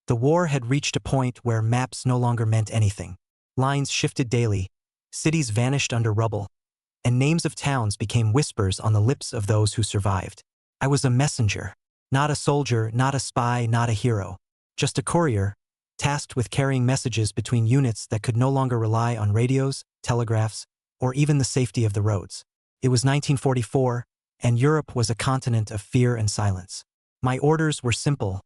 The war had reached a point where maps no longer meant anything. Lines shifted daily, cities vanished under rubble, and names of towns became whispers on the lips of those who survived. I was a messenger, not a soldier, not a spy, not a hero, just a courier, tasked with carrying messages between units that could no longer rely on radios, telegraphs, or even the safety of the roads. It was 1944, and Europe was a continent of fear and silence. My orders were simple: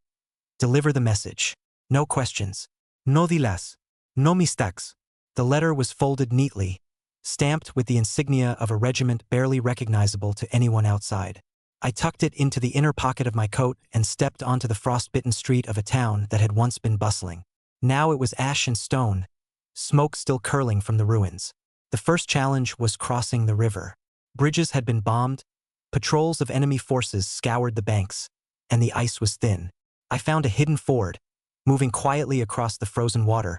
deliver the message. No questions. No dilas. No mistakes. The letter was folded neatly, stamped with the insignia of a regiment barely recognizable to anyone outside. I tucked it into the inner pocket of my coat and stepped onto the frostbitten street of a town that had once been bustling. Now it was ash and stone, smoke still curling from the ruins. The first challenge was crossing the river. Bridges had been bombed, patrols of enemy forces scoured the banks, and the ice was thin. I found a hidden ford, moving quietly across the frozen water,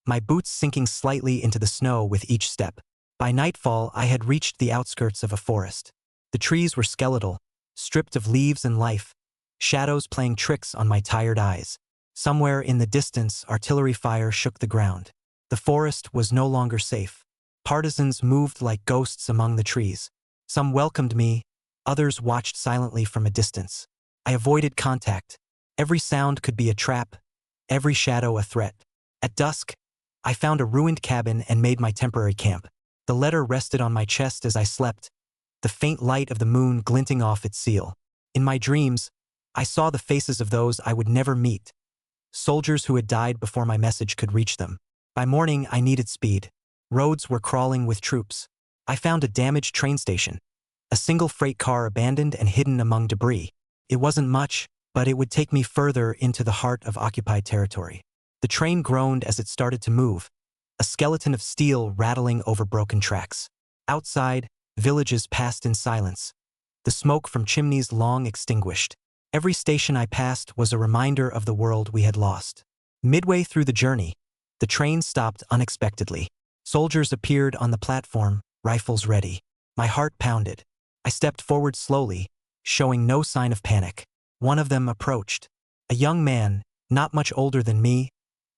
my boots sinking slightly into the snow with each step. By nightfall, I had reached the outskirts of a forest. The trees were skeletal, stripped of leaves and life, shadows playing tricks on my tired eyes. Somewhere in the distance, artillery fire shook the ground. The forest was no longer safe. Partisans moved like ghosts among the trees. Some welcomed me, others watched silently from a distance. I avoided contact. Every sound could be a trap, every shadow a threat. At dusk, I found a ruined cabin and made my temporary camp. The letter rested on my chest as I slept, the faint light of the moon glinting off its seal. In my dreams, I saw the faces of those I would never meet, soldiers who had died before my message could reach them. By morning, I needed speed. Roads were crawling with troops. I found a damaged train station, a single freight car abandoned and hidden among debris. It wasn't much, but it would take me further into the heart of occupied territory. The train groaned as it started to move, a skeleton of steel rattling over broken tracks. Outside, villages passed in silence, the smoke from chimneys long extinguished. Every station I passed was a reminder of the world we had lost. Midway through the journey, the train stopped unexpectedly. Soldiers appeared on the platform, rifles ready. My heart pounded. I stepped forward slowly, showing no sign of panic. One of them approached. A young man, not much older than me,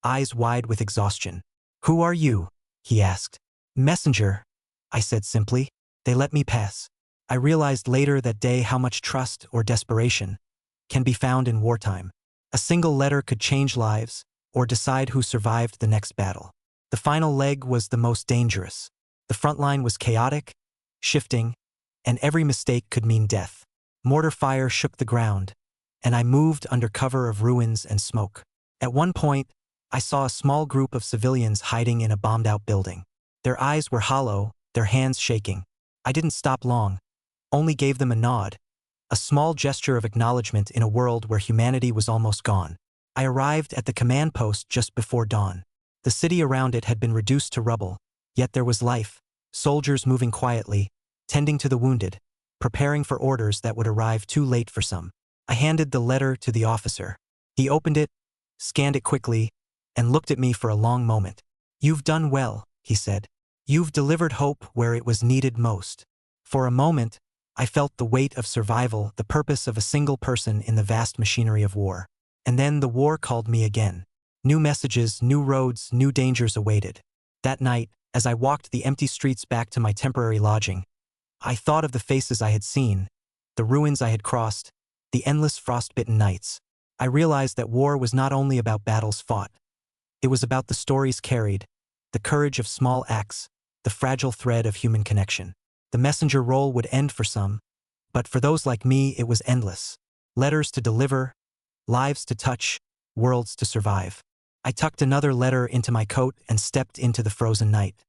eyes wide with exhaustion. "Who are you?" he asked. "Messenger," I said simply. They let me pass. I realized later that day how much trust or desperation can be found in wartime. A single letter could change lives or decide who survived the next battle. The final leg was the most dangerous. The front line was chaotic, shifting, and every mistake could mean death. Mortar fire shook the ground, and I moved under cover of ruins and smoke. At one point, I saw a small group of civilians hiding in a bombed-out building. Their eyes were hollow, their hands shaking. I didn't stop long, only gave them a nod, a small gesture of acknowledgement in a world where humanity was almost gone. I arrived at the command post just before dawn. The city around it had been reduced to rubble, yet there was life, soldiers moving quietly, tending to the wounded, preparing for orders that would arrive too late for some. I handed the letter to the officer. He opened it, scanned it quickly, and looked at me for a long moment. "You've done well," he said. "You've delivered hope where it was needed most." For a moment, I felt the weight of survival, the purpose of a single person in the vast machinery of war. And then the war called me again. New messages, new roads, new dangers awaited. That night, as I walked the empty streets back to my temporary lodging, I thought of the faces I had seen, the ruins I had crossed, the endless frostbitten nights. I realized that war was not only about battles fought. It was about the stories carried, the courage of small acts, the fragile thread of human connection. The messenger role would end for some, but for those like me it was endless. Letters to deliver, lives to touch, worlds to survive. I tucked another letter into my coat and stepped into the frozen night.